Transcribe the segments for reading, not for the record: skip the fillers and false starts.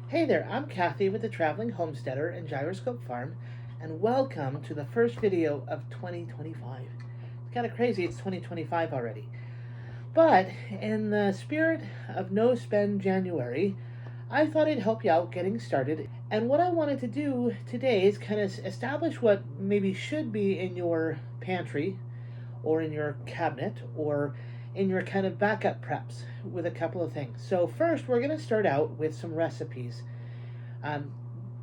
Hey there, I'm Kathy with the Traveling Homesteader and Gyroscope Farm, and welcome to the first video of 2025. It's kind of crazy, it's 2025 already. But in the spirit of No Spend January, I thought I'd help you out getting started. And what I wanted to do today is kind of establish what maybe should be in your pantry or in your cabinet or in your kind of backup preps with a couple of things. So first, we're going to start out with some recipes, um,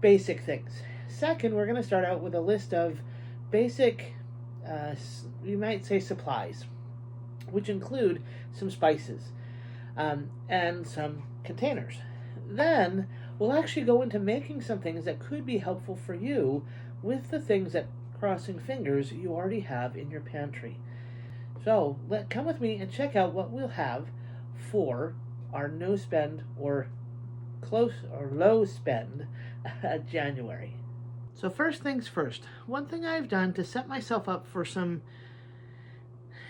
basic things. Second, we're going to start out with a list of basic, you might say, supplies, which include some spices and some containers. Then we'll actually go into making some things that could be helpful for you with the things that, crossing fingers, you already have in your pantry. So come with me and check out what we'll have for our no spend or close or low spend January. So first things first, one thing I've done to set myself up for some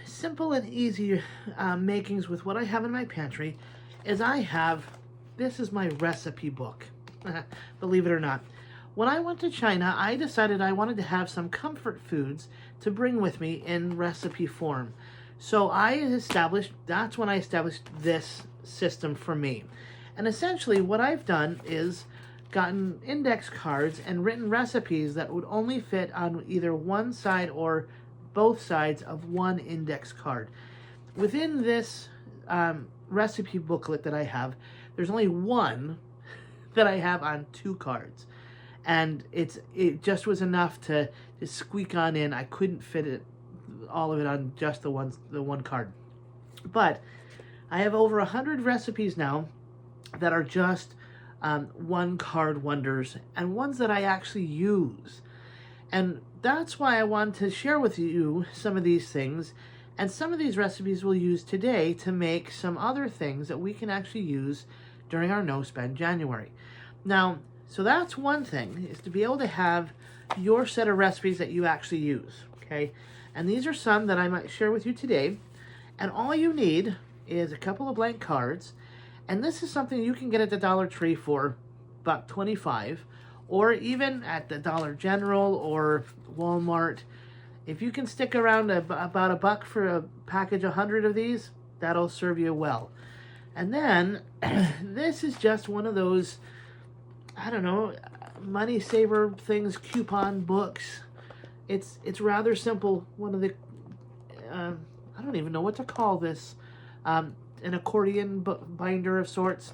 simple and easy makings with what I have in my pantry is this is my recipe book, believe it or not. When I went to China, I decided I wanted to have some comfort foods to bring with me in recipe form. So that's when I established this system for me. And essentially what I've done is gotten index cards and written recipes that would only fit on either one side or both sides of one index card. Within this recipe booklet that I have, there's only one that I have on two cards. And it just was enough to squeak on in. I couldn't fit all of it on just the one card. But I have over 100 recipes now that are just one card wonders and ones that I actually use. And that's why I want to share with you some of these things. And some of these recipes we'll use today to make some other things that we can actually use during our No Spend January. Now, so that's one thing, is to be able to have your set of recipes that you actually use, okay? And these are some that I might share with you today. And all you need is a couple of blank cards. And this is something you can get at the Dollar Tree for $1.25, or even at the Dollar General or Walmart. If you can stick around about $1 for a package, 100 of these, that'll serve you well. And then this is just one of those, I don't know, money saver things, coupon books. It's rather simple. One of the, I don't even know what to call this, an accordion binder of sorts.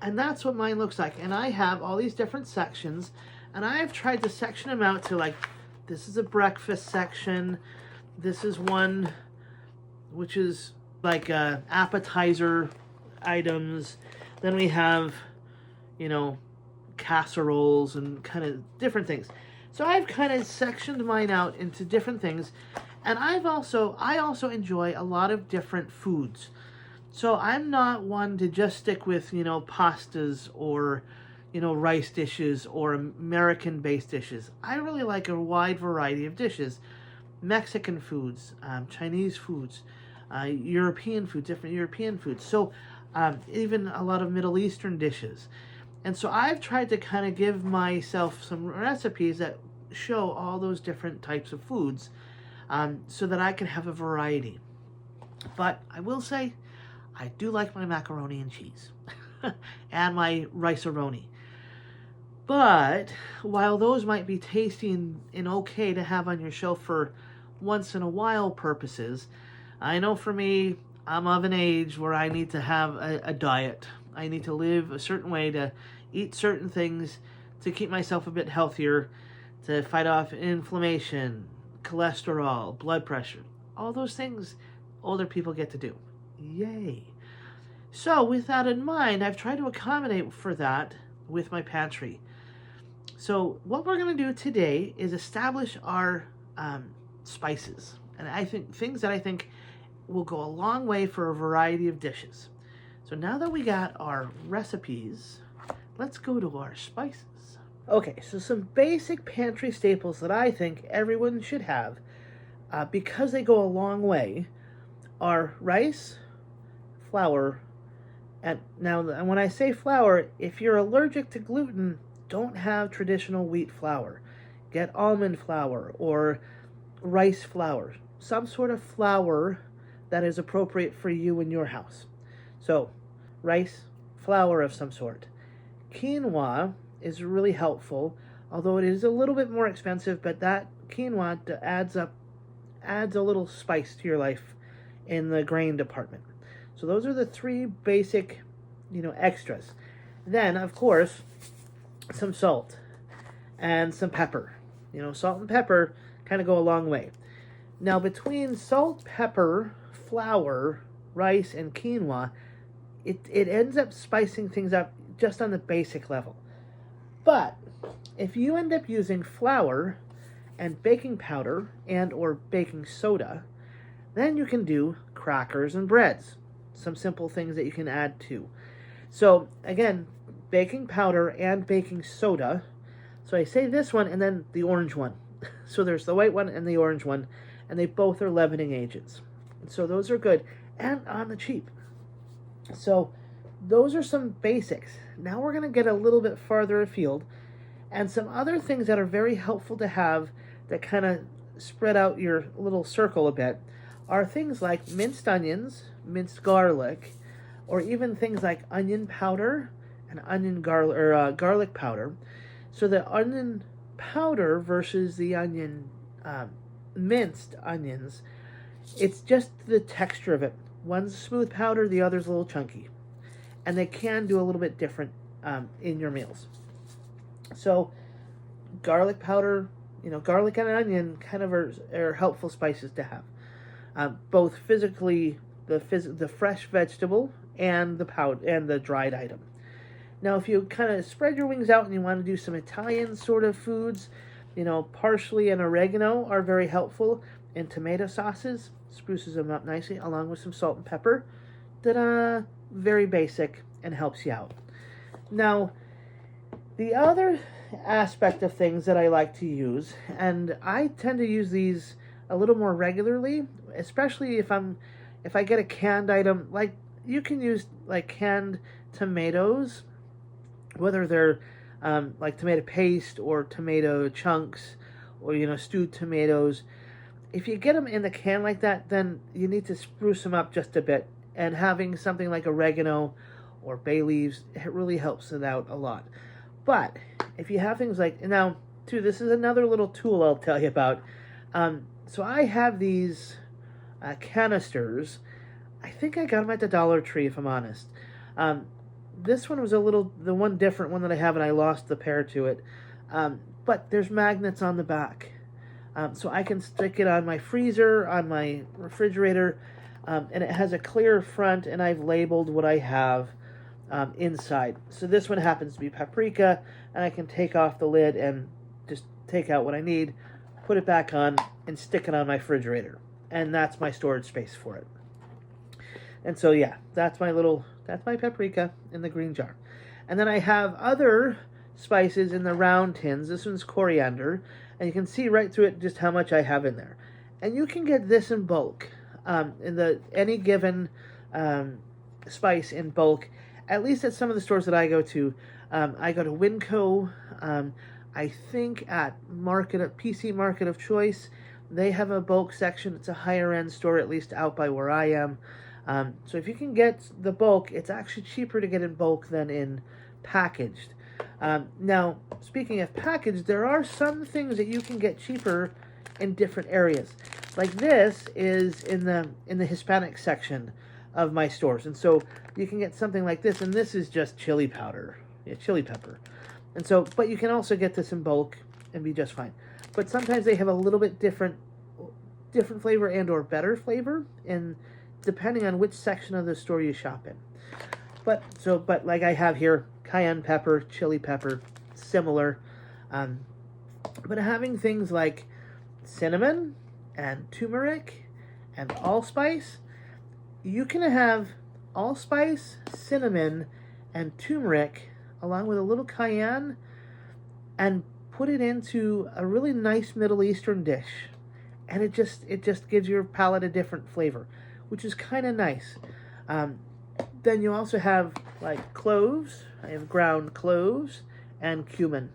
And that's what mine looks like. And I have all these different sections, and I've tried to section them out to, like, this is a breakfast section. This is one which is like appetizer items. Then we have, casseroles and kind of different things. So I've kind of sectioned mine out into different things. And I also enjoy a lot of different foods. So I'm not one to just stick with, pastas or, rice dishes or American-based dishes. I really like a wide variety of dishes. Mexican foods, Chinese foods, European food, different European foods. So even a lot of Middle Eastern dishes. And so I've tried to kind of give myself some recipes that show all those different types of foods so that I can have a variety. But I will say, I do like my macaroni and cheese and my Rice-a-Roni. But while those might be tasty and okay to have on your shelf for once in a while purposes, I know for me, I'm of an age where I need to have a diet. I need to live a certain way, to eat certain things, to keep myself a bit healthier, to fight off inflammation, cholesterol, blood pressure. All those things older people get to do. Yay. So with that in mind, I've tried to accommodate for that with my pantry. So what we're going to do today is establish our spices. And I think things that I think will go a long way for a variety of dishes. So now that we got our recipes, let's go to our spices. Okay, so some basic pantry staples that I think everyone should have because they go a long way are rice, flour, And now, when I say flour, if you're allergic to gluten, don't have traditional wheat flour. Get almond flour or rice flour, some sort of flour that is appropriate for you in your house. So, rice, flour of some sort. Quinoa is really helpful, although it is a little bit more expensive, but that quinoa adds a little spice to your life in the grain department. So those are the three basic, extras. Then, of course, some salt and some pepper. Salt and pepper kind of go a long way. Now, between salt, pepper, flour, rice, and quinoa, it ends up spicing things up just on the basic level. But if you end up using flour and baking powder and or baking soda, then you can do crackers and breads. Some simple things that you can add to. So again, baking powder and baking soda. So I say this one and then the orange one. So there's the white one and the orange one, and they both are leavening agents. And so those are good and on the cheap. So those are some basics. Now we're going to get a little bit farther afield, and some other things that are very helpful to have that kind of spread out your little circle a bit are things like minced onions, minced garlic, or even things like onion powder and garlic powder. So the onion powder versus the onion minced onions, it's just the texture of it. One's a smooth powder, the other's a little chunky, and they can do a little bit different in your meals. So garlic powder, garlic and onion kind of are helpful spices to have, both physically the fresh vegetable and the powder and the dried item. Now, if you kind of spread your wings out and you want to do some Italian sort of foods, parsley and oregano are very helpful in tomato sauces. Spruces them up nicely, along with some salt and pepper. Ta-da! Very basic and helps you out. Now, the other aspect of things that I like to use, and I tend to use these a little more regularly, especially if I get a canned item, like you can use like canned tomatoes, whether they're like tomato paste or tomato chunks or stewed tomatoes. If you get them in the can like that, then you need to spruce them up just a bit, and having something like oregano or bay leaves, it really helps it out a lot. But if you have things like, now too, this is another little tool I'll tell you about. So I have these canisters. I think I got them at the Dollar Tree, if I'm honest. This one was the one different one that I have, and I lost the pair to it. But there's magnets on the back. So I can stick it on my freezer, on my refrigerator, and it has a clear front, and I've labeled what I have inside. So this one happens to be paprika, and I can take off the lid and just take out what I need, put it back on, and stick it on my refrigerator. And that's my storage space for it. And so yeah, that's my paprika in the green jar. And then I have other spices in the round tins. This one's coriander, and you can see right through it just how much I have in there. And you can get this in bulk, any given spice in bulk, at least at some of the stores that I go to. I go to Winco. I think at PC Market of Choice, they have a bulk section. It's a higher end store, at least out by where I am. So if you can get the bulk, it's actually cheaper to get in bulk than in packaged. Now, speaking of packaged, there are some things that you can get cheaper in different areas. Like this is in the Hispanic section of my stores, and so you can get something like this, and this is just chili powder, chili pepper. And so, but you can also get this in bulk and be just fine. But sometimes they have a little bit different flavor and or better flavor, and depending on which section of the store you shop in. But like I have here, cayenne pepper, chili pepper, similar. But having things like cinnamon and turmeric and allspice, you can have allspice, cinnamon, and turmeric along with a little cayenne and put it into a really nice Middle Eastern dish. And it just gives your palate a different flavor, which is kind of nice. Then you also have like cloves. I have ground cloves and cumin.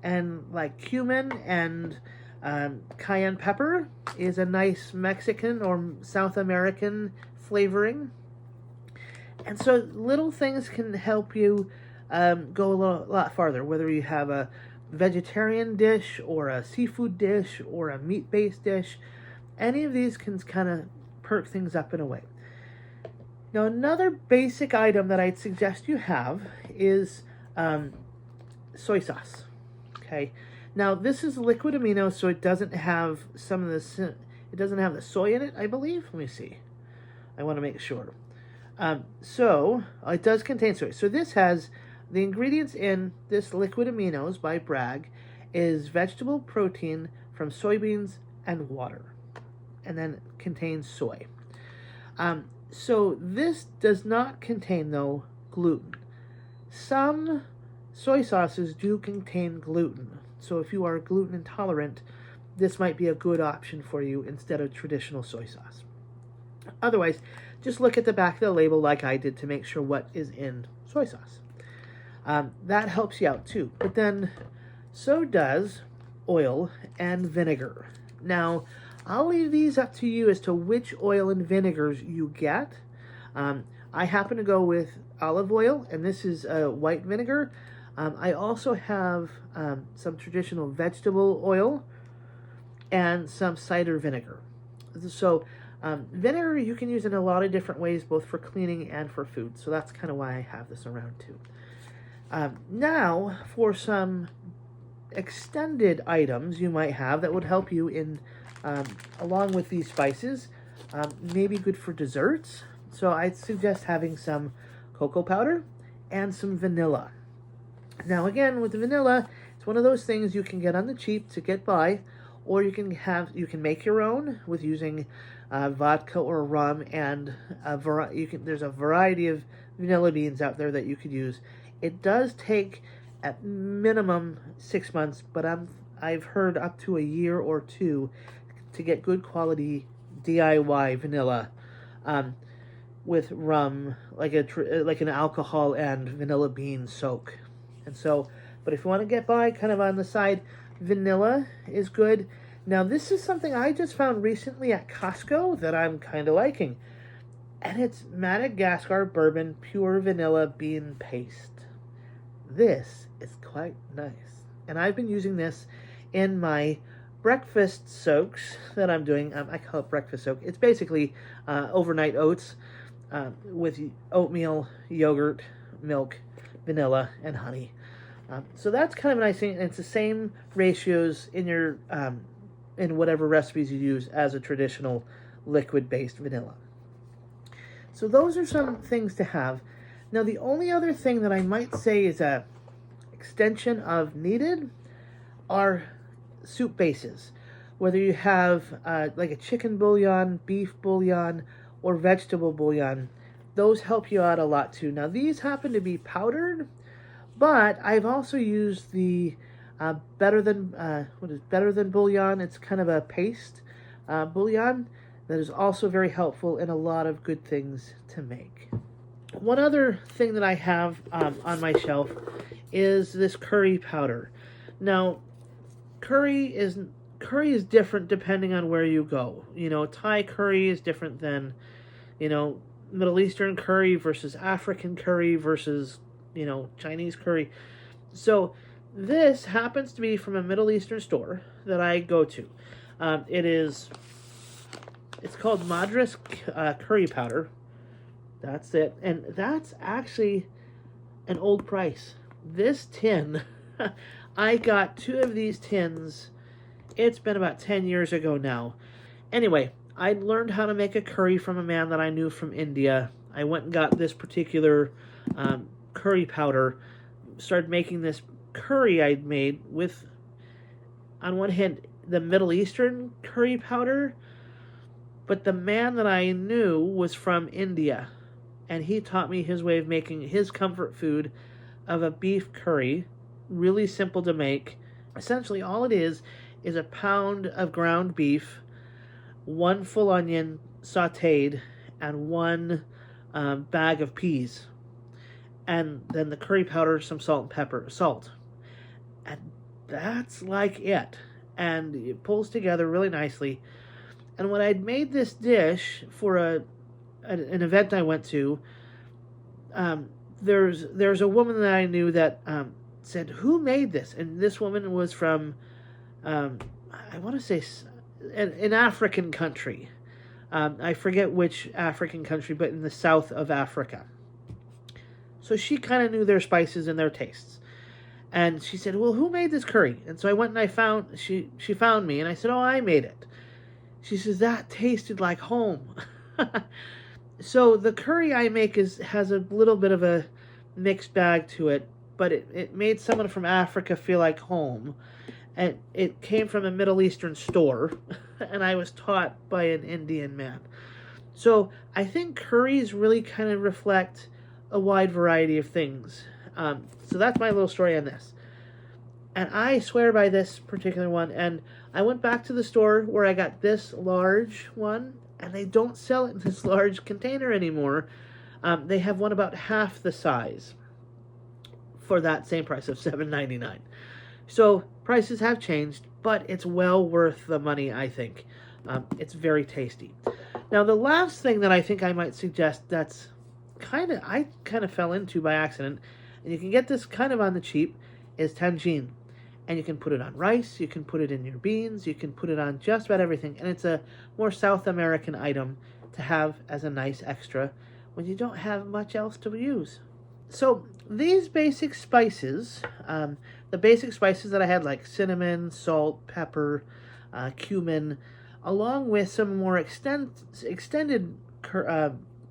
And like cumin and cayenne pepper is a nice Mexican or South American flavoring. And so little things can help you go a lot farther, whether you have a vegetarian dish or a seafood dish or a meat-based dish. Any of these can kind of perk things up in a way. Now, another basic item that I'd suggest you have is soy sauce. Okay. Now, this is liquid amino, so it doesn't have some of this. It doesn't have the soy in it, I believe. Let me see. I want to make sure. So it does contain soy. So this has the ingredients in this liquid aminos by Bragg is vegetable protein from soybeans and water, and then contains soy. So this does not contain, though, gluten. Some soy sauces do contain gluten. So if you are gluten intolerant, this might be a good option for you instead of traditional soy sauce. Otherwise, just look at the back of the label like I did to make sure what is in soy sauce. That helps you out too. But then so does oil and vinegar. Now, I'll leave these up to you as to which oil and vinegars you get. I happen to go with olive oil, and this is white vinegar. I also have some traditional vegetable oil and some cider vinegar. So vinegar you can use in a lot of different ways, both for cleaning and for food. So that's kind of why I have this around too. Now, for some extended items you might have that would help you in along with these spices, maybe good for desserts. So I'd suggest having some cocoa powder and some vanilla. Now again, with the vanilla, it's one of those things you can get on the cheap to get by, or you can make your own with using vodka or rum, and there's a variety of vanilla beans out there that you could use. It does take at minimum 6 months, but I've heard up to a year or two to get good quality DIY vanilla with rum, like an alcohol and vanilla bean soak. And so, but if you want to get by kind of on the side, vanilla is good. Now, this is something I just found recently at Costco that I'm kind of liking, and it's Madagascar Bourbon Pure Vanilla Bean Paste. This is quite nice, and I've been using this in my breakfast soaks that I'm doing. I call it breakfast soak. It's basically overnight oats with oatmeal, yogurt, milk, vanilla, and honey. So that's kind of a nice thing. It's the same ratios in your in whatever recipes you use as a traditional liquid-based vanilla. So those are some things to have. Now, the only other thing that I might say is a extension of needed are soup bases. Whether you have like a chicken bouillon, beef bouillon, or vegetable bouillon, those help you out a lot too. Now, these happen to be powdered, but I've also used the Better Than bouillon. It's kind of a paste bouillon that is also very helpful in a lot of good things to make. One other thing that I have on my shelf is this curry powder. Now, curry is different depending on where you go. You know, Thai curry is different than, Middle Eastern curry versus African curry versus, Chinese curry. So this happens to be from a Middle Eastern store that I go to. It's called Madras curry powder. That's it. And that's actually an old price. This tin, I got 2 of these tins. It's been about 10 years ago now. Anyway, I learned how to make a curry from a man that I knew from India. I went and got this particular curry powder, started making this curry I'd made with, on one hand, the Middle Eastern curry powder, but the man that I knew was from India, and he taught me his way of making his comfort food of a beef curry, really simple to make. Essentially, all it is a pound of ground beef, 1 full onion sautéed, and 1 bag of peas, and then the curry powder, some salt, and that's like it. And it pulls together really nicely. And when I'd made this dish for an event I went to, there's a woman that I knew that said, "Who made this?" And this woman was from, I want to say, an African country. I forget which African country, but in the south of Africa. So she kind of knew their spices and their tastes. And she said, "Well, who made this curry?" And so I went and she found me, and I said, "Oh, I made it." She says, "That tasted like home." So the curry I make has a little bit of a mixed bag to it, but it made someone from Africa feel like home. And it came from a Middle Eastern store, and I was taught by an Indian man. So I think curries really kind of reflect a wide variety of things. So that's my little story on this. And I swear by this particular one. And I went back to the store where I got this large one, and they don't sell it in this large container anymore. They have one about half the size for that same price of $7.99. So prices have changed, but it's well worth the money, I think. It's very tasty. Now, the last thing that I think I might suggest that's I kind of fell into by accident, and you can get this kind of on the cheap, is tangine. And you can put it on rice, you can put it in your beans, you can put it on just about everything. And it's a more South American item to have as a nice extra when you don't have much else to use. So these basic spices, the basic spices that I had, like cinnamon, salt, pepper, cumin, along with some more extended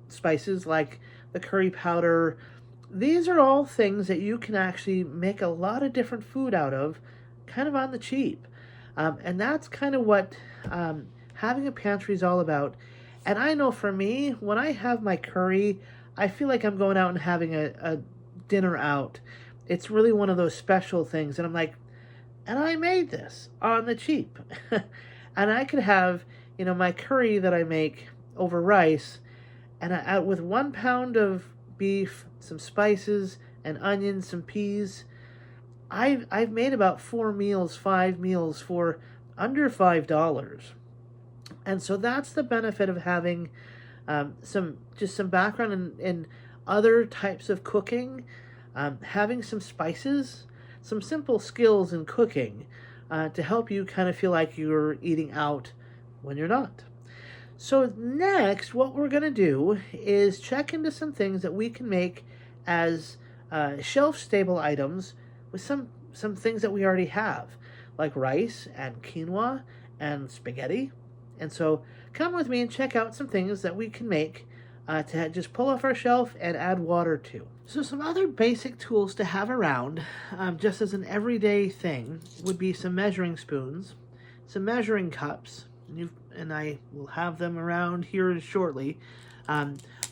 spices like the curry powder. These are all things that you can actually make a lot of different food out of, kind of on the cheap. And that's kind of what having a pantry is all about. And I know for me, when I have my curry, I feel like I'm going out and having a dinner out. It's really one of those special things. And I'm like, and I made this on the cheap. And I could have, my curry that I make over rice, and with 1 pound of beef, some spices, and onions, some peas, I've made about 5 meals for under $5. And so that's the benefit of having some background in other types of cooking, having some spices, some simple skills in cooking to help you kind of feel like you're eating out when you're not. So next, what we're going to do is check into some things that we can make as shelf-stable items with some things that we already have, like rice and quinoa and spaghetti. And so come with me and check out some things that we can make to just pull off our shelf and add water to. So some other basic tools to have around, just as an everyday thing, would be some measuring spoons, some measuring cups, and I will have them around here shortly,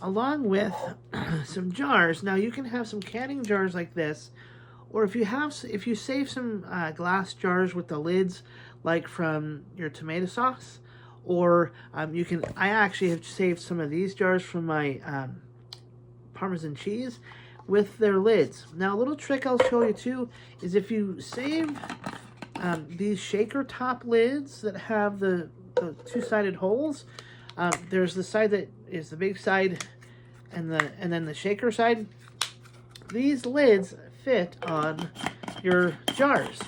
along with some jars. Now you can have some canning jars like this, or if you save some glass jars with the lids, like from your tomato sauce, or I actually have saved some of these jars from my Parmesan cheese with their lids. Now a little trick I'll show you too is if you save these shaker top lids that have the two-sided holes, there's the side that is the big side and then the shaker side. These lids fit on your jars,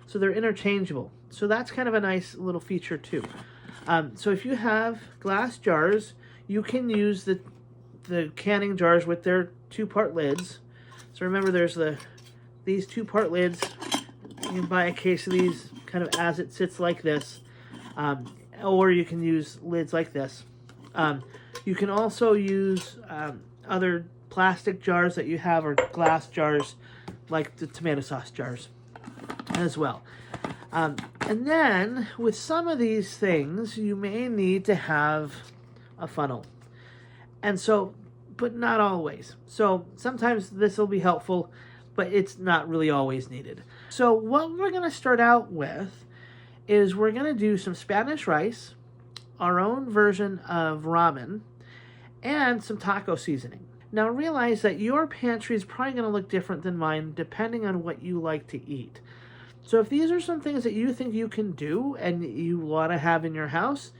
so they're interchangeable. So that's kind of a nice little feature too. So if you have glass jars, you can use the canning jars with their two-part lids. So remember, there's these two-part lids. You can buy a case of these kind of as it sits like this, or you can use lids like this. You can also use other plastic jars that you have, or glass jars like the tomato sauce jars as well. And then with some of these things, you may need to have a funnel. And so, but not always. So sometimes this will be helpful, but it's not really always needed. So what we're going to start out with is we're going to do some Spanish rice, our own version of ramen, and some taco seasoning. Now realize that your pantry is probably going to look different than mine depending on what you like to eat. So if these are some things that you think you can do and you want to have in your house,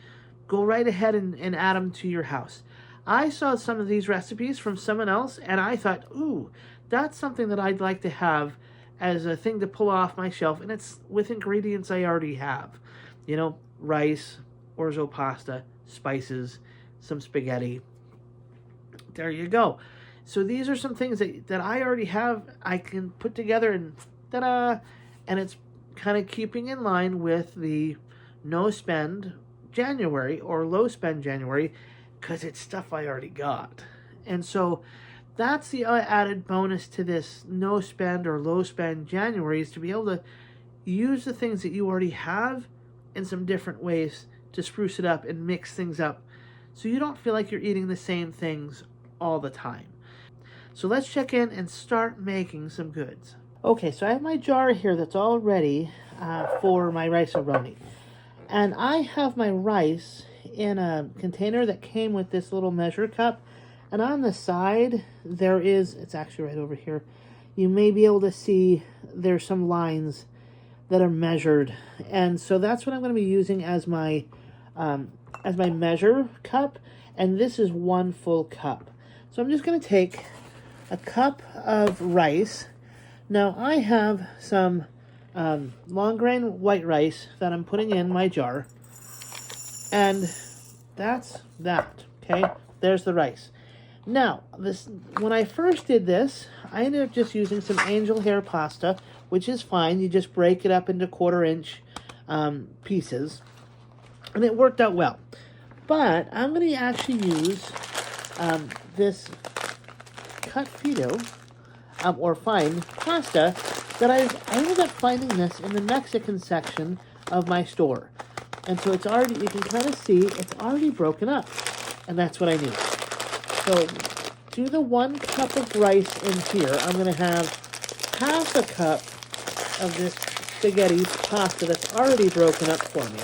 go right ahead and add them to your house. I saw some of these recipes from someone else and I thought, ooh, that's something that I'd like to have as a thing to pull off my shelf, and it's with ingredients I already have. You know, rice, orzo pasta, spices, some spaghetti. There you go. So these are some things that I already have, I can put together and ta-da! And it's kind of keeping in line with the no spend January or low spend January, because it's stuff I already got. And so that's the added bonus to this no spend or low spend January, is to be able to use the things that you already have in some different ways to spruce it up and mix things up so you don't feel like you're eating the same things all the time. So let's check in and start making some goods. Okay, so I have my jar here that's all ready for my rice-a-roni. And I have my rice in a container that came with this little measure cup. And on the side, there is, it's actually right over here, you may be able to see there's some lines that are measured. And so that's what I'm going to be using as my measure cup. And this is 1 full cup. So I'm just going to take a cup of rice. Now I have some long grain white rice that I'm putting in my jar. And that's that, okay? There's the rice. Now, when I first did this, I ended up just using some angel hair pasta, which is fine. You just break it up into 1/4 inch pieces. And it worked out well. But I'm going to actually use this cut fino or fine pasta that I ended up finding this in the Mexican section of my store. And so it's already, you can kind of see, it's already broken up. And that's what I need. So to the 1 cup of rice in here, I'm going to have half a cup of this spaghetti pasta that's already broken up for me.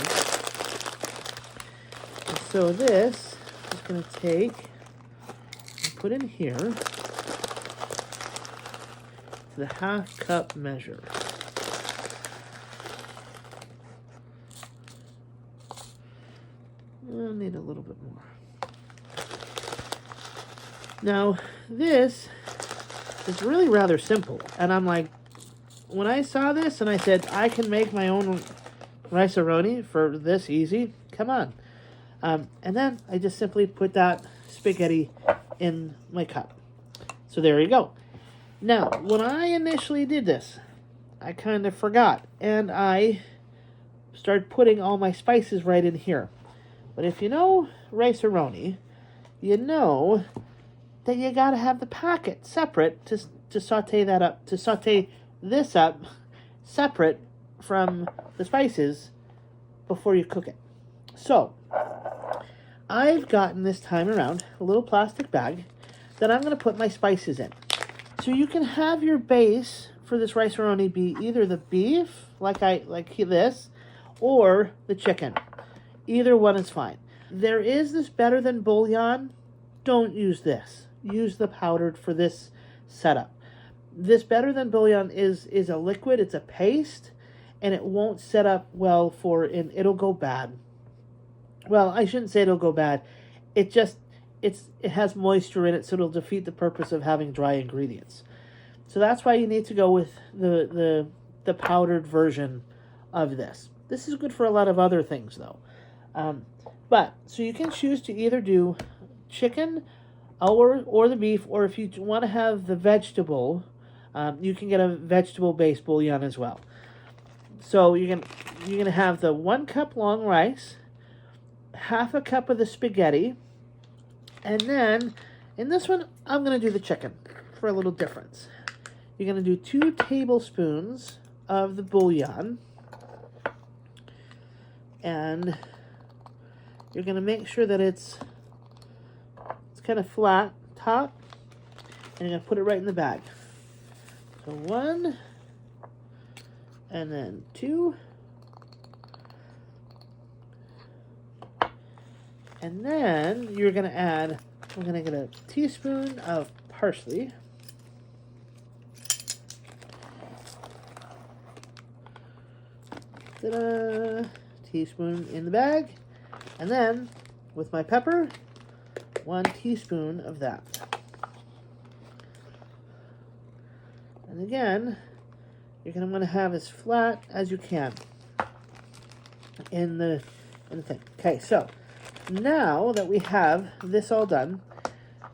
And so this is going to take and put in here to the 1/2 cup measure. I'll need a little bit more. Now, this is really rather simple. And I'm like, when I saw this and I said, I can make my own rice-a-roni for this easy, come on. And then I just simply put that spaghetti in my cup. So there you go. Now, when I initially did this, I kind of forgot. And I started putting all my spices right in here. But if you know rice-a-roni, you know that you gotta have the packet separate to saute that up, to saute this up separate from the spices before you cook it. So I've gotten this time around a little plastic bag that I'm gonna put my spices in. So you can have your base for this rice-a-roni be either the beef, like this, or the chicken. Either one is fine. There is this better than bouillon. Don't use this. Use the powdered for this setup. This better than bouillon is a liquid. It's a paste, and it won't set up well it'll go bad. Well, I shouldn't say it'll go bad. It has moisture in it, so it'll defeat the purpose of having dry ingredients. So that's why you need to go with the powdered version of this. This is good for a lot of other things, though. But so you can choose to either do chicken or the beef, or if you want to have the vegetable, you can get a vegetable-based bouillon as well. So you're gonna have the 1 cup long rice, 1/2 cup of the spaghetti, and then in this one I'm gonna do the chicken for a little difference. You're gonna do 2 tablespoons of the bouillon, and you're gonna make sure that it's kind of flat top, and you're gonna put it right in the bag. So 1, and then 2, and then you're gonna add we're going to get a teaspoon of parsley. Ta-da! Teaspoon in the bag. And then, with my pepper, 1 teaspoon of that. And again, you're going to want to have as flat as you can in the thing. Okay, so now that we have this all done,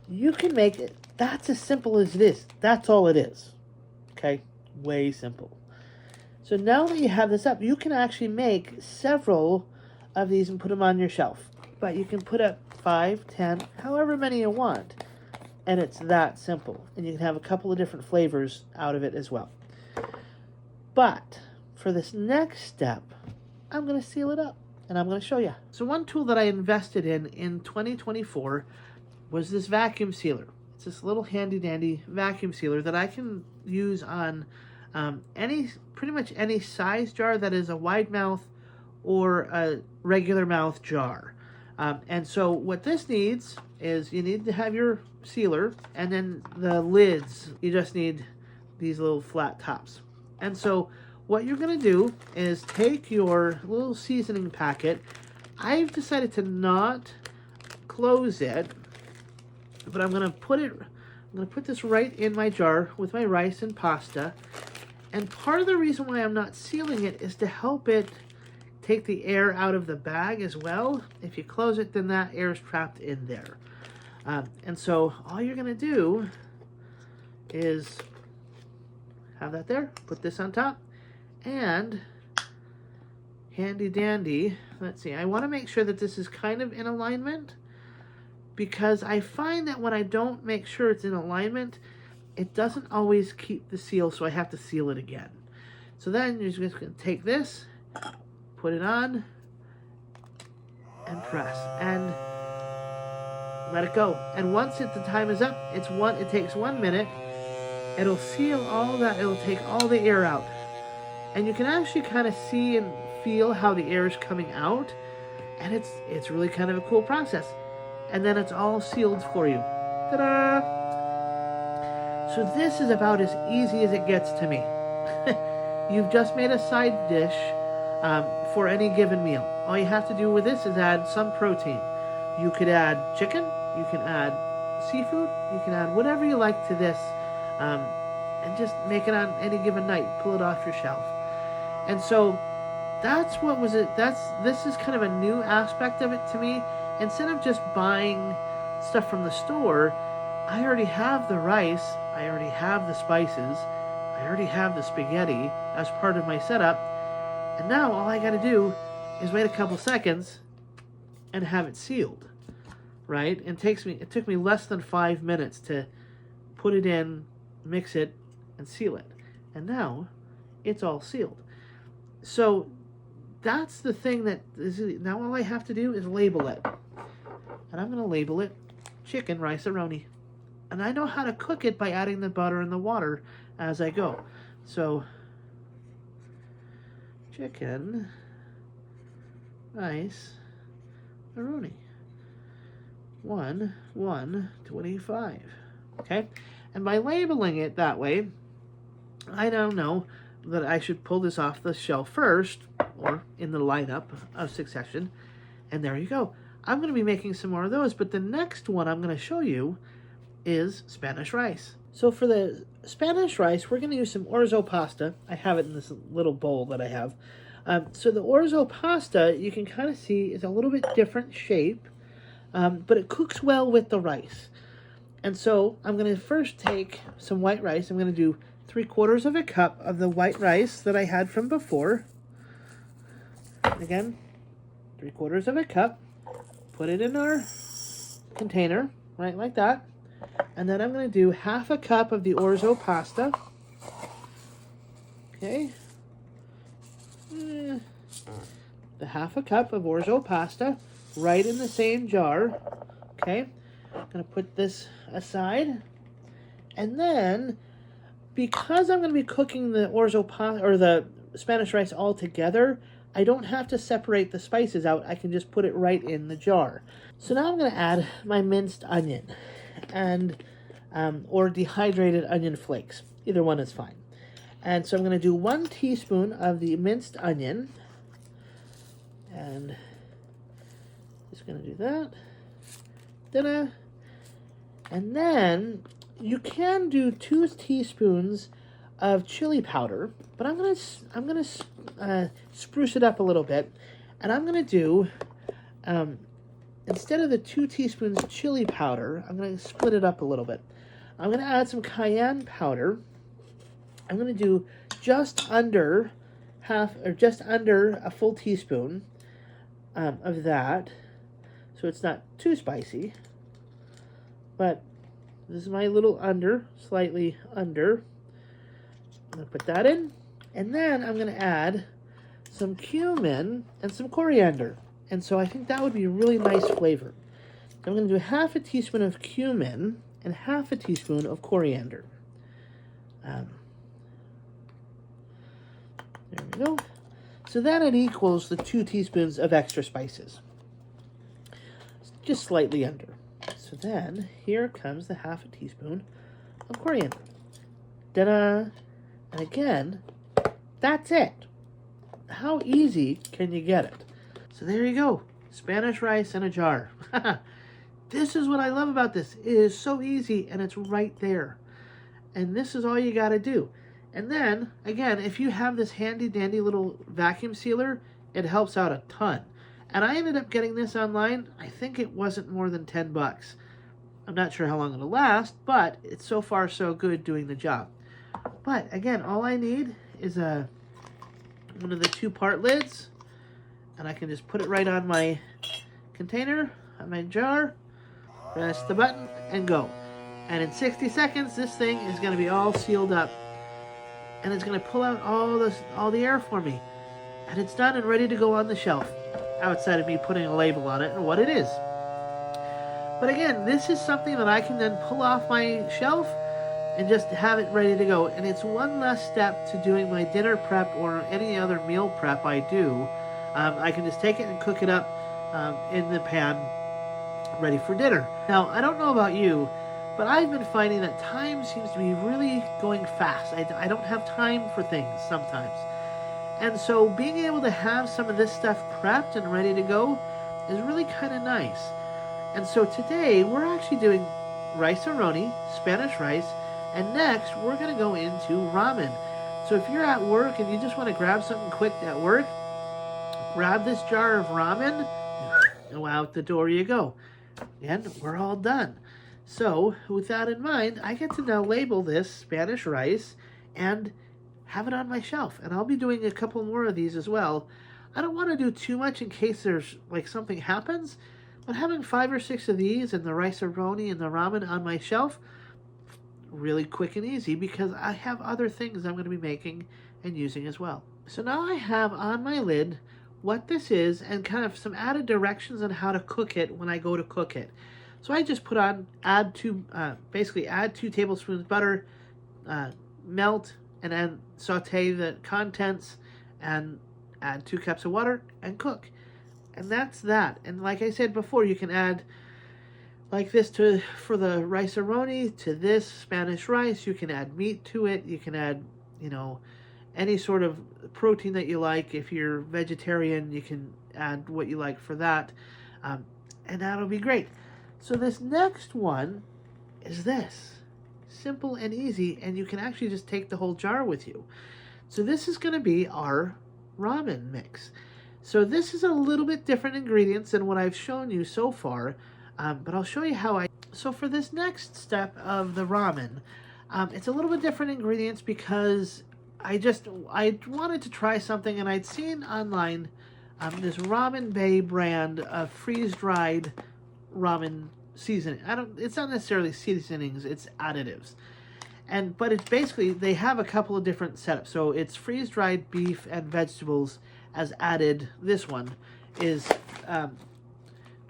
you can make it. That's as simple as it is. That's all it is. Okay, way simple. So now that you have this up, you can actually make several of these and put them on your shelf. But you can put up 5, 10, however many you want. And it's that simple. And you can have a couple of different flavors out of it as well. But for this next step, I'm going to seal it up. And I'm going to show you. So one tool that I invested in 2024 was this vacuum sealer. It's this little handy dandy vacuum sealer that I can use on pretty much any size jar that is a wide mouth or a regular mouth jar. And so what this needs is you need to have your sealer, and then the lids, you just need these little flat tops. And so what you're going to do is take your little seasoning packet. I've decided to not close it, but I'm going to put this right in my jar with my rice and pasta. And part of the reason why I'm not sealing it is to help it take the air out of the bag as well. If you close it, then that air is trapped in there. And so all you're going to do is have that there, put this on top, and handy dandy, let's see, I want to make sure that this is kind of in alignment, because I find that when I don't make sure it's in alignment, it doesn't always keep the seal, so I have to seal it again. So then you're just going to take this, put it on, and press, and let it go. And once the time is up, it takes 1 minute. It'll seal all that. It'll take all the air out. And you can actually kind of see and feel how the air is coming out. And it's really kind of a cool process. And then it's all sealed for you. Ta-da! So this is about as easy as it gets to me. You've just made a side dish for any given meal. All you have to do with this is add some protein. You could add chicken, you can add seafood, you can add whatever you like to this, and just make it on any given night. Pull it off your shelf. And so that's what was it. This is kind of a new aspect of it to me. Instead of just buying stuff from the store, I already have the rice, I already have the spices, I already have the spaghetti as part of my setup, and now all I got to do is wait a couple seconds and have it sealed, right? And it took me less than 5 minutes to put it in, mix it, and seal it. And now it's all sealed. So that's the thing that is, now all I have to do is label it. And I'm going to label it chicken rice-a-roni. And I know how to cook it by adding the butter and the water as I go. So chicken rice-a-roni. 1/125. Okay? And by labeling it that way, I don't know that I should pull this off the shelf first, or in the lineup of succession. And there you go. I'm going to be making some more of those, but the next one I'm going to show you is Spanish rice. So for the Spanish rice, we're going to use some orzo pasta. I have it in this little bowl that I have. So the orzo pasta, you can kind of see, is a little bit different shape, but it cooks well with the rice. And so I'm going to first take some white rice. I'm going to do 3/4 of a cup of the white rice that I had from before. Again, 3/4 of a cup. Put it in our container, right like that. And then I'm going to do 1/2 cup of the orzo pasta. Okay. The 1/2 cup of orzo pasta right in the same jar. Okay. I'm going to put this aside. And then, because I'm going to be cooking the orzo pasta or the Spanish rice all together, I don't have to separate the spices out. I can just put it right in the jar. So now I'm going to add my minced onion and or dehydrated onion flakes. Either one is fine. And so I'm going to do 1 teaspoon of the minced onion. And just going to do that. Ta-da. And then you can do 2 teaspoons of chili powder, but I'm gonna spruce it up a little bit, and I'm gonna do instead of the 2 teaspoons chili powder, I'm gonna split it up a little bit. I'm gonna add some cayenne powder. I'm gonna do just under a full teaspoon of that, so it's not too spicy. But this is my little slightly under. I'm going to put that in. And then I'm going to add some cumin and some coriander. And so I think that would be a really nice flavor. I'm going to do 1/2 teaspoon of cumin and 1/2 teaspoon of coriander. There we go. So then it equals the 2 teaspoons of extra spices. Just slightly under. So then, here comes the 1/2 teaspoon of coriander. Ta-da! And again, that's it. How easy can you get it? So there you go. Spanish rice in a jar. This is what I love about this. It is so easy, and it's right there. And this is all you got to do. And then, again, if you have this handy-dandy little vacuum sealer, it helps out a ton. And I ended up getting this online. I think it wasn't more than $10. I'm not sure how long it'll last, but it's so far so good doing the job. But again, all I need is one of the 2-part lids, and I can just put it right on my container, on my jar, press the button, and go. And in 60 seconds, this thing is going to be all sealed up, and it's going to pull out all the air for me. And it's done and ready to go on the shelf, outside of me putting a label on it and what it is. But again, this is something that I can then pull off my shelf and just have it ready to go. And it's one less step to doing my dinner prep or any other meal prep I do. I can just take it and cook it up in the pan, ready for dinner. Now, I don't know about you, but I've been finding that time seems to be really going fast. I don't have time for things sometimes. And so being able to have some of this stuff prepped and ready to go is really kind of nice. And so today we're actually doing rice-a-roni, Spanish rice, and next we're going to go into ramen. So if you're at work and you just want to grab something quick at work, grab this jar of ramen and out the door you go. And we're all done. So with that in mind, I get to now label this Spanish rice and have it on my shelf. And I'll be doing a couple more of these as well. I don't want to do too much in case there's like something happens, but having 5 or 6 of these and the rice-a-roni and the ramen on my shelf, really quick and easy because I have other things I'm going to be making and using as well. So now I have on my lid what this is and kind of some added directions on how to cook it when I go to cook it. So I just add 2 tablespoons butter, melt, and then saute the contents and add 2 cups of water and cook. And that's that. And like I said before, you can add like this for the rice-a-roni to this Spanish rice. You can add meat to it. You can add, any sort of protein that you like. If you're vegetarian, you can add what you like for that. And that'll be great. So this next one is this. Simple and easy, and you can actually just take the whole jar with you. So this is going to be our ramen mix. So this is a little bit different ingredients than what I've shown you so far, but I'll show you how So for this next step of the ramen, it's a little bit different ingredients because I wanted to try something, and I'd seen online this Ramen Bay brand of freeze-dried ramen seasoning. It's not necessarily seasonings, it's additives. But it's basically, they have a couple of different setups. So it's freeze-dried beef and vegetables as added. This one is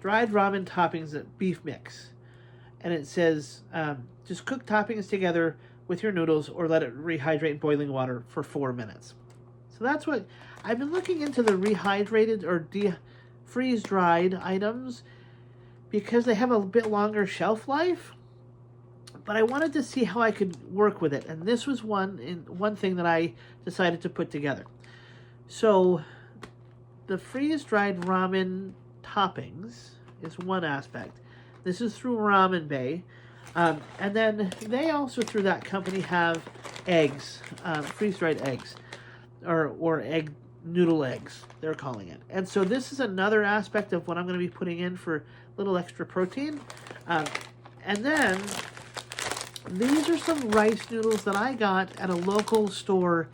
dried ramen toppings beef mix. And it says, just cook toppings together with your noodles or let it rehydrate in boiling water for 4 minutes. So that's what I've been looking into, the rehydrated or freeze-dried items, because they have a bit longer shelf life. But I wanted to see how I could work with it, and this was one thing that I decided to put together. So the freeze-dried ramen toppings is one aspect. This is through Ramen Bay. And then they also, through that company, have eggs, freeze-dried eggs, or egg noodle eggs, they're calling it. And so this is another aspect of what I'm going to be putting in for a little extra protein. And then these are some rice noodles that I got at a local store.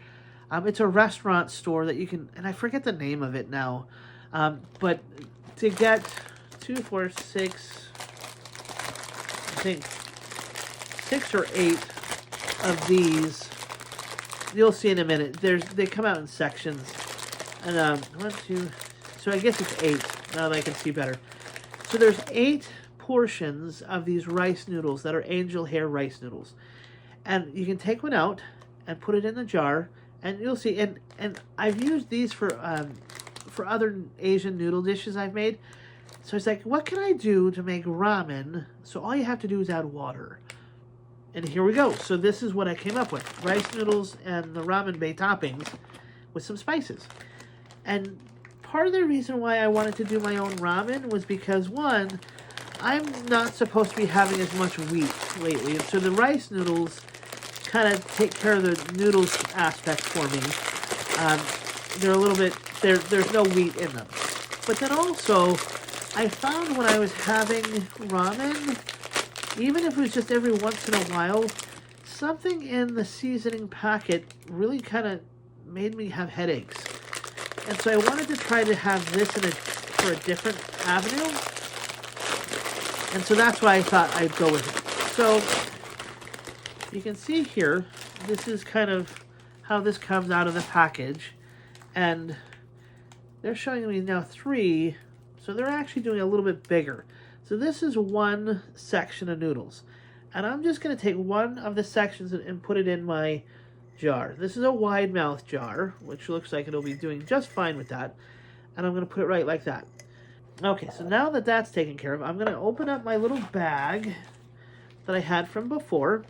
It's a restaurant store that you can, and I forget the name of it now, but to get 2, 4, 6, I think 6 or 8 of these, you'll see in a minute. They come out in sections, and 1, 2, so I guess it's 8 now that I can see better. So there's 8 portions of these rice noodles that are angel hair rice noodles, and you can take one out and put it in the jar, and you'll see. And I've used these for other Asian noodle dishes I've made. So it's like, what can I do to make ramen? So all you have to do is add water. And here we go. So this is what I came up with. Rice noodles and the Ramen Bay toppings with some spices. And part of the reason why I wanted to do my own ramen was because, one, I'm not supposed to be having as much wheat lately. And so the rice noodles kind of take care of the noodles aspect for me. They're a little bit, there's no wheat in them. But then also, I found when I was having ramen, even if it was just every once in a while, something in the seasoning packet really kind of made me have headaches. And so I wanted to try to have this for a different avenue. And so that's why I thought I'd go with it. So you can see here, this is kind of how this comes out of the package. And they're showing me now 3, so they're actually doing a little bit bigger. So this is one section of noodles. And I'm just going to take one of the sections and put it in my jar. This is a wide mouth jar, which looks like it'll be doing just fine with that. And I'm going to put it right like that. Okay, so now that that's taken care of, I'm going to open up my little bag that I had from before.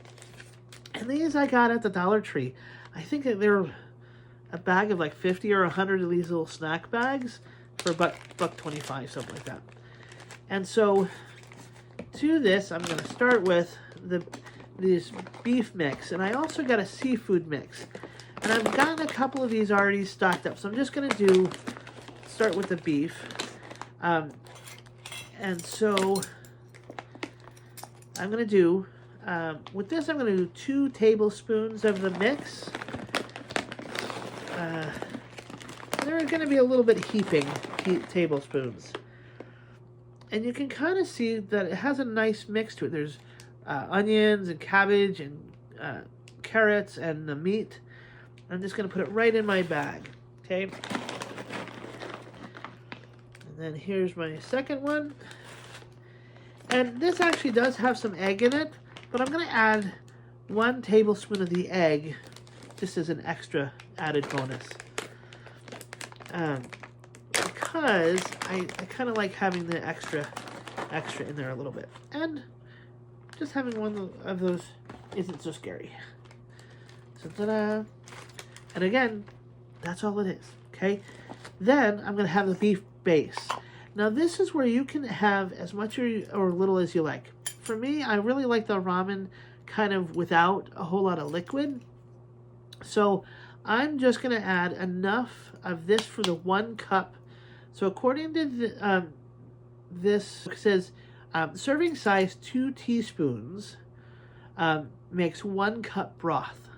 And these I got at the Dollar Tree. I think that they're a bag of like 50 or 100 of these little snack bags for $1.25, something like that. And so to this, I'm going to start with this beef mix. And I also got a seafood mix. And I've gotten a couple of these already stocked up. So I'm just going to start with the beef. And so I'm going to do, with this, I'm going to do 2 tablespoons of the mix. They're going to be a little bit heaping tablespoons. And you can kind of see that it has a nice mix to it. There's onions and cabbage and carrots and the meat. I'm just going to put it right in my bag. Okay. And then here's my second one. And this actually does have some egg in it, but I'm going to add 1 tablespoon of the egg just as an extra added bonus. Because I kind of like having the extra in there a little bit. And just having one of those isn't so scary. So ta-da! And again, that's all it is, okay? Then I'm going to have the beef base. Now this is where you can have as much or little as you like. For me, I really like the ramen kind of without a whole lot of liquid. So I'm just going to add enough of this for the 1 cup. So according to this, it says serving size 2 teaspoons makes 1 cup broth.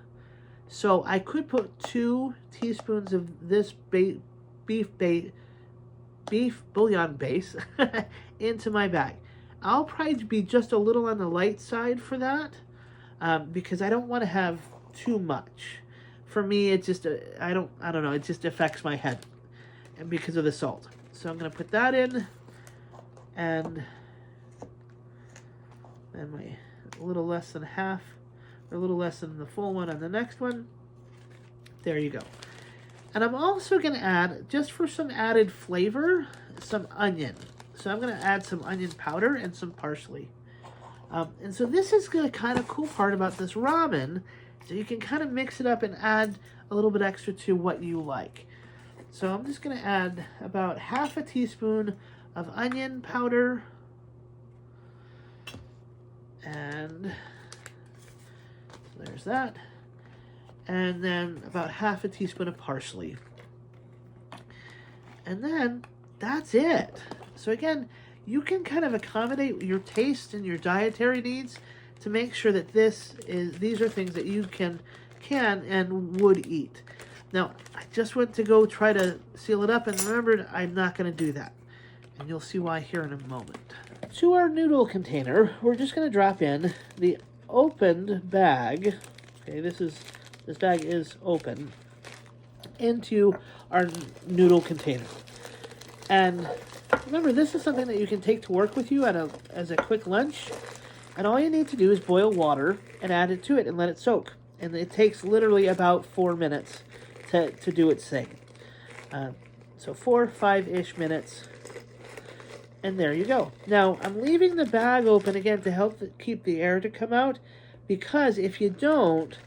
So I could put 2 teaspoons of this beef bouillon base into my bag. I'll probably be just a little on the light side for that because I don't want to have too much. For me, it just I don't know. It just affects my head, and because of the salt. So I'm gonna put that in, and then my a little less than half, or a little less than the full one on the next one. There you go. And I'm also going to add, just for some added flavor, some onion. So I'm going to add some onion powder and some parsley. And so this is the kind of cool part about this ramen. So you can kind of mix it up and add a little bit extra to what you like. So I'm just going to add about half a teaspoon of onion powder. And there's that. And then about half a teaspoon of parsley. And then that's it. So again, you can kind of accommodate your taste and your dietary needs to make sure that these are things that you can and would eat. Now, I just went to go try to seal it up and remembered I'm not going to do that. And you'll see why here in a moment. To our noodle container, we're just going to drop in the opened bag. Okay, this bag is open into our noodle container. And remember, this is something that you can take to work with you as a quick lunch. And all you need to do is boil water and add it to it and let it soak. And it takes literally about 4 minutes to do its thing. So 4 or 5-ish minutes. And there you go. Now, I'm leaving the bag open again to help keep the air to come out. Because if you don't,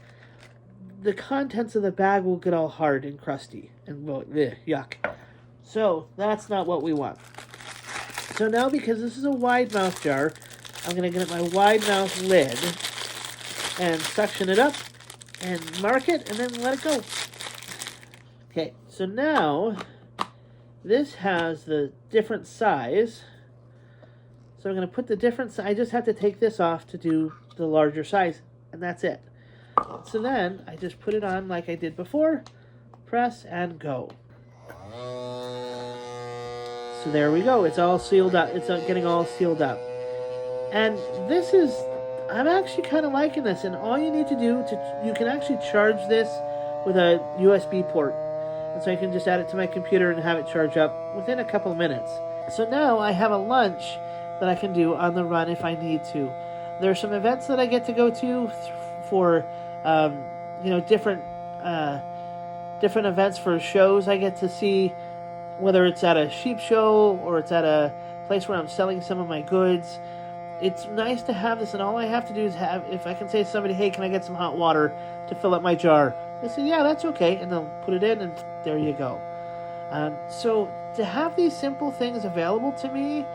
the contents of the bag will get all hard and crusty. And yuck. So that's not what we want. So now, because this is a wide mouth jar, I'm going to get my wide mouth lid and suction it up and mark it and then let it go. Okay, so now this has the different size. So I'm going to put the different size. I just have to take this off to do the larger size, and that's it. So then I just put it on like I did before, press and go. So there we go. It's all sealed up. It's getting all sealed up. And this is, I'm actually kind of liking this. And all you need to do, you can actually charge this with a USB port. And so I can just add it to my computer and have it charge up within a couple of minutes. So now I have a lunch that I can do on the run if I need to. There are some events that I get to go to for, different events for shows I get to see, whether it's at a sheep show or it's at a place where I'm selling some of my goods. It's nice to have this, and all I have to do is if I can say to somebody, hey, can I get some hot water to fill up my jar? They say, yeah, that's okay, and they'll put it in, and there you go. So to have these simple things available to me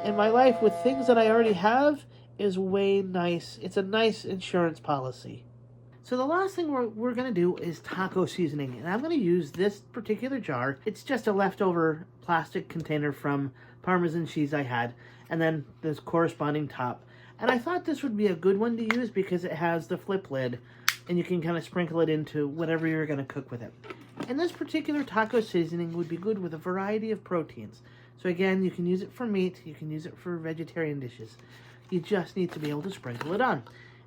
in my life with things that I already have is way nice. It's a nice insurance policy. So the last thing we're going to do is taco seasoning. And I'm going to use this particular jar. It's just a leftover plastic container from Parmesan cheese I had. And then this corresponding top. And I thought this would be a good one to use because it has the flip lid. And you can kind of sprinkle it into whatever you're going to cook with it. And this particular taco seasoning would be good with a variety of proteins. So again, you can use it for meat. You can use it for vegetarian dishes. You just need to be able to sprinkle it on.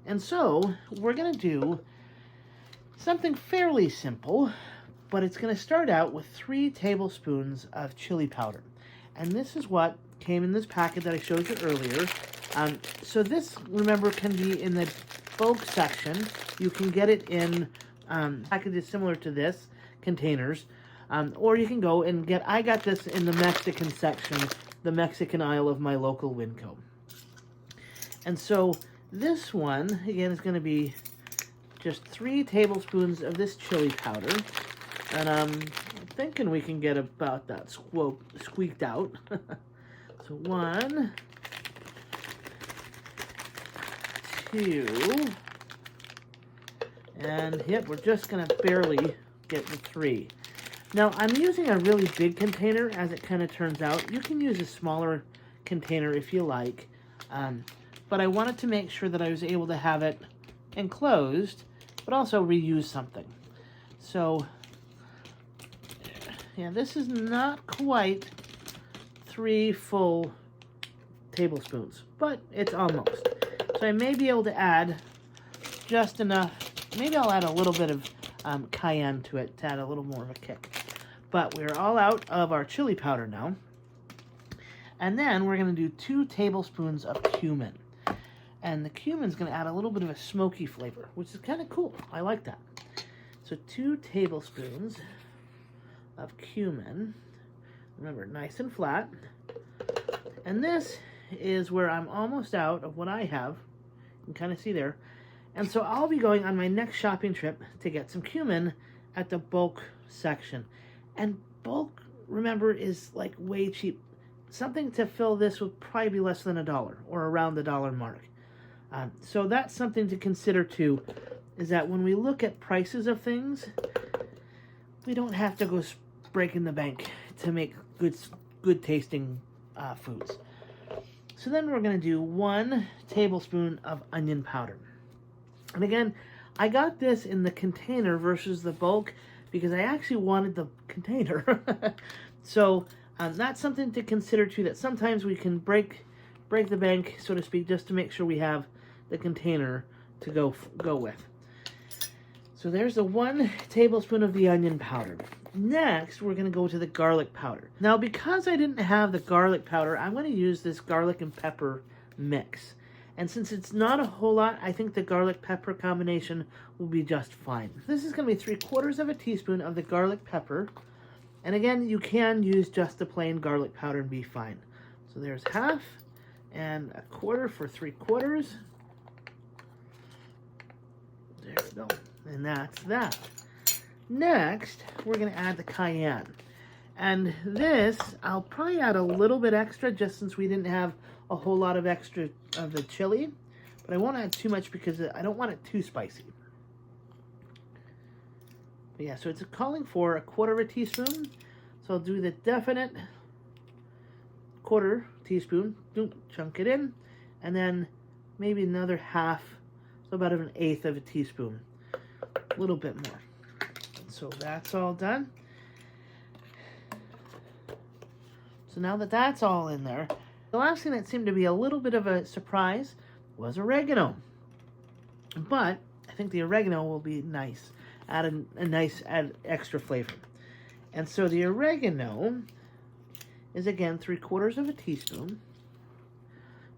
And so we're going to do something fairly simple, but it's going to start out with 3 tablespoons of chili powder. And this is what came in this packet that I showed you earlier. So this, remember, can be in the bulk section. You can get it in packages similar to this, containers. Or you can go and I got this in the Mexican section, the Mexican aisle of my local Winco. And so this one, again, is going to be just 3 tablespoons of this chili powder. And I'm thinking we can get about that squeaked out. So 1, 2, and yep, we're just going to barely get the 3. Now, I'm using a really big container, as it kind of turns out. You can use a smaller container if you like. But I wanted to make sure that I was able to have it enclosed, but also reuse something. So, yeah, this is not quite 3 full tablespoons, but it's almost. So I may be able to add just enough. Maybe I'll add a little bit of cayenne to it to add a little more of a kick. But we're all out of our chili powder now. And then we're going to do 2 tablespoons of cumin. And the cumin's going to add a little bit of a smoky flavor, which is kind of cool. I like that. So 2 tablespoons. of cumin. Remember, nice and flat. And this is where I'm almost out of what I have. You can kind of see there. And so I'll be going on my next shopping trip to get some cumin at the bulk section. And bulk, remember, is like way cheap. Something to fill this would probably be less than $1 or around the dollar mark. So that's something to consider too, is that when we look at prices of things, we don't have to go breaking the bank to make good tasting foods. So then we're going to do 1 tablespoon of onion powder. And again, I got this in the container versus the bulk because I actually wanted the container. So that's something to consider too, that sometimes we can break the bank, so to speak, just to make sure we have the container to go with. So there's the 1 tablespoon of the onion powder. Next, we're going to go to the garlic powder. Now, because I didn't have the garlic powder, I'm going to use this garlic and pepper mix. And since it's not a whole lot, I think the garlic pepper combination will be just fine. This is going to be 3/4 of a teaspoon of the garlic pepper. And again, you can use just the plain garlic powder and be fine. So there's half and 1/4 for 3/4. There we go. And that's that. Next, we're going to add the cayenne. And this, I'll probably add a little bit extra just since we didn't have a whole lot of extra of the chili. But I won't add too much because I don't want it too spicy. But yeah, so it's calling for 1/4 teaspoon. So I'll do the definite 1/4 teaspoon. Chunk it in. And then maybe another half, so about 1/8 of a teaspoon. A little bit more. So that's all done. So now that that's all in there, the last thing that seemed to be a little bit of a surprise was oregano. But I think the oregano will be nice, add extra flavor. And so the oregano is again 3/4 of a teaspoon.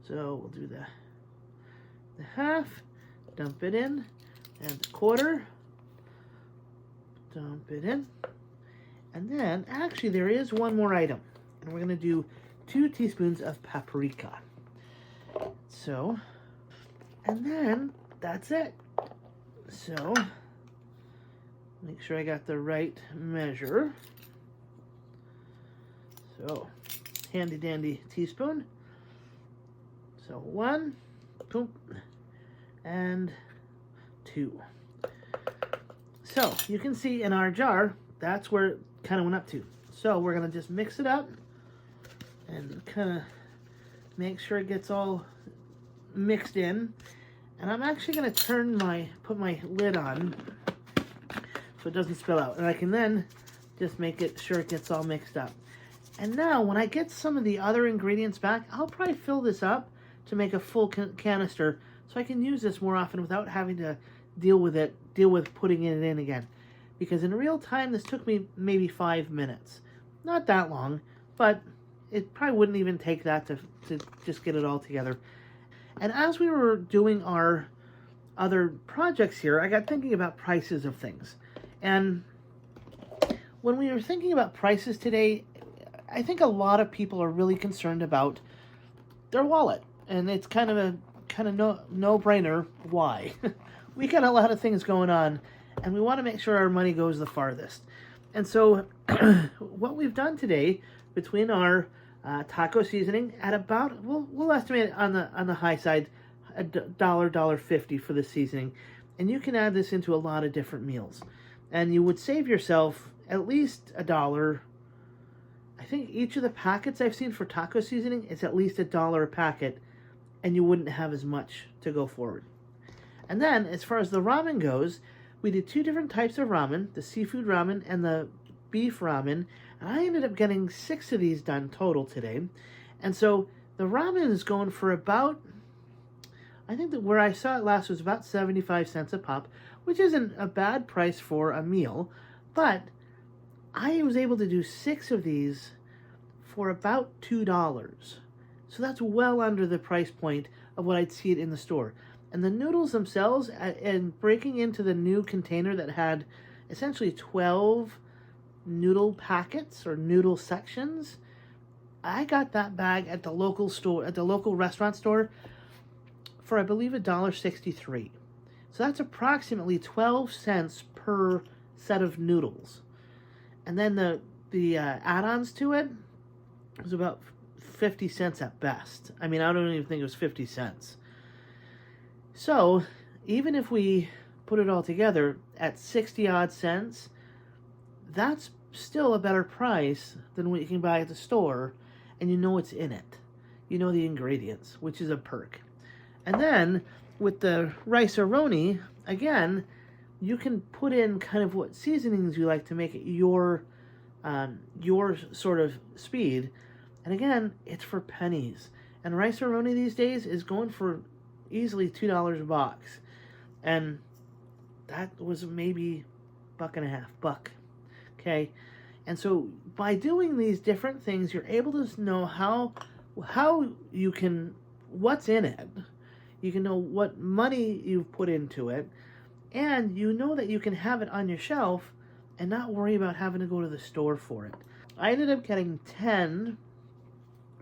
So we'll do the half, dump it in, and 1/4. Dump it in. And then, actually, there is one more item. And we're going to do 2 teaspoons of paprika. So, and then, that's it. So, make sure I got the right measure. So, handy dandy teaspoon. So, 1, boom, and 2. So, you can see in our jar, that's where it kind of went up to. So, we're going to just mix it up and kind of make sure it gets all mixed in. And I'm actually going to put my lid on so it doesn't spill out. And I can then just make it sure it gets all mixed up. And now, when I get some of the other ingredients back, I'll probably fill this up to make a full canister so I can use this more often without having to deal with putting it in again. Because in real time, this took me maybe 5 minutes. Not that long, but it probably wouldn't even take that to just get it all together. And as we were doing our other projects here, I got thinking about prices of things. And when we were thinking about prices today, I think a lot of people are really concerned about their wallet. And it's kind of a no-brainer. Why? We got a lot of things going on, and we want to make sure our money goes the farthest. And so what we've done today, between our taco seasoning at about, we'll estimate it on the high side, $1.50 for the seasoning. And you can add this into a lot of different meals. And you would save yourself at least $1. I think each of the packets I've seen for taco seasoning is at least $1 a packet, and you wouldn't have as much to go forward. And then, as far as the ramen goes, we did 2 different types of ramen, the seafood ramen and the beef ramen. And I ended up getting 6 of these done total today. And so the ramen is going for about, I think that where I saw it last was about 75 cents a pop, which isn't a bad price for a meal. But I was able to do 6 of these for about $2. So that's well under the price point of what I'd see it in the store. And the noodles themselves, and breaking into the new container that had essentially 12 noodle packets or noodle sections. I got that bag at the local store, at the local restaurant store, for I believe $1.63. So that's approximately 12 cents per set of noodles. And then the add-ons to it was about 50 cents at best. I mean, I don't even think it was 50 cents. So even if we put it all together at 60 odd cents, that's still a better price than what you can buy at the store, and you know what's in it. You know the ingredients, which is a perk. And then with the Rice-a-Roni, again, you can put in kind of what seasonings you like to make it your sort of speed. And again, it's for pennies. And Rice-a-Roni these days is going for easily $2 a box. And that was maybe $1.50. Okay? And so by doing these different things, you're able to know how you can, what's in it. You can know what money you've put into it. And you know that you can have it on your shelf and not worry about having to go to the store for it. I ended up getting 10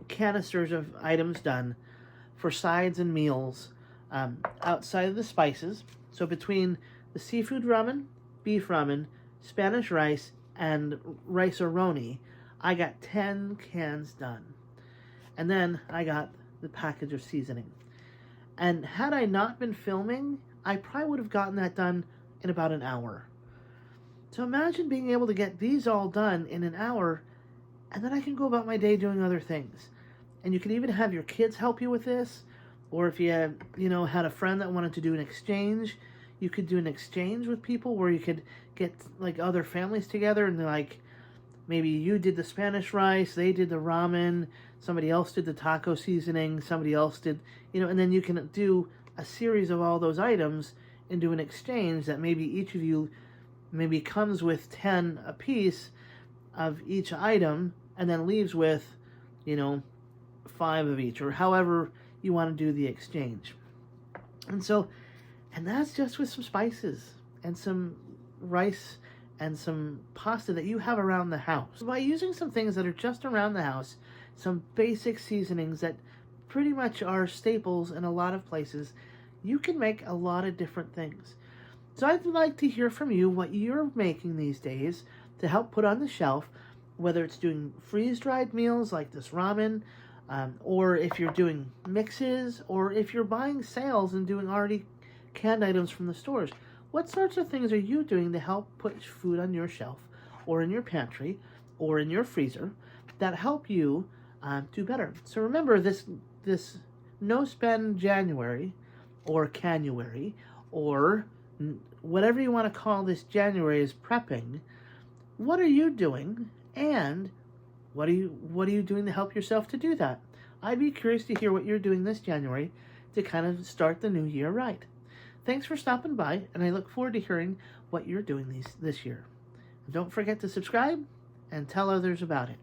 canisters of items done for sides and meals outside of the spices. So between the seafood ramen, beef ramen, Spanish rice, and Rice-a-Roni, I got 10 cans done. And then I got the package of seasoning. And had I not been filming, I probably would have gotten that done in about an hour. So imagine being able to get these all done in an hour, and then I can go about my day doing other things. And you can even have your kids help you with this, or if you had, had a friend that wanted to do an exchange, you could do an exchange with people where you could get like other families together and like maybe you did the Spanish rice, they did the ramen, somebody else did the taco seasoning, somebody else did, and then you can do a series of all those items and do an exchange that maybe each of you maybe comes with 10 a piece of each item and then leaves with, 5 of each, or however you want to do the exchange. And that's just with some spices and some rice and some pasta that you have around the house. By using some things that are just around the house, some basic seasonings that pretty much are staples in a lot of places, you can make a lot of different things. So I'd like to hear from you what you're making these days to help put on the shelf, whether it's doing freeze-dried meals like this ramen, or if you're doing mixes, or if you're buying sales and doing already canned items from the stores. What sorts of things are you doing to help put food on your shelf, or in your pantry, or in your freezer, that help you do better? So remember this no spend January, or Canuary, or whatever you want to call this January is prepping. What are you doing, and what are you doing to help yourself to do that? I'd be curious to hear what you're doing this January to kind of start the new year right. Thanks for stopping by, and I look forward to hearing what you're doing this year. And don't forget to subscribe and tell others about it.